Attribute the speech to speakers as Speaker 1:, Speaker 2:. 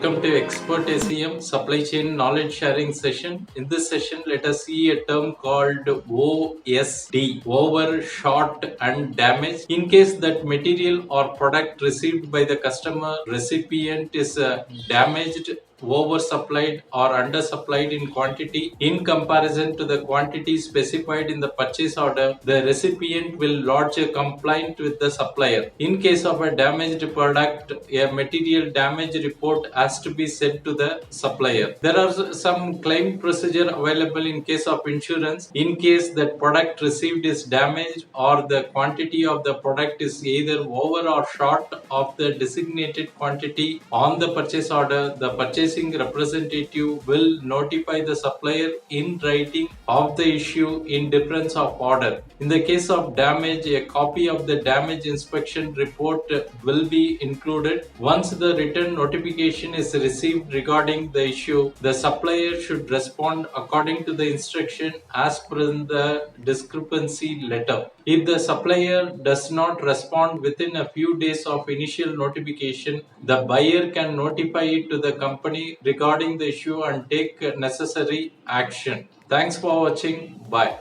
Speaker 1: welcome to Expert SEM Supply Chain Knowledge Sharing session. In this session, let us see a term called OSD, over, short and damage. In case that material or product received by the customer recipient is damaged, oversupplied or undersupplied in quantity in comparison to the quantity specified in the purchase order, the recipient will lodge a complaint with the supplier. In case of a damaged product, a material damage report has to be sent to the supplier. There are some claim procedure available in case of insurance. In case that product received is damaged or the quantity of the product is either over or short of the designated quantity on the purchase order, the purchasing representative will notify the supplier in writing of the issue in difference of order. In the case of damage, a copy of the damage inspection report will be included. Once the written notification is received regarding the issue, the supplier should respond according to the instruction as per the discrepancy letter. If the supplier does not respond within a few days of initial notification, the buyer can notify it to the company regarding the issue and take necessary action. Thanks for watching. Bye.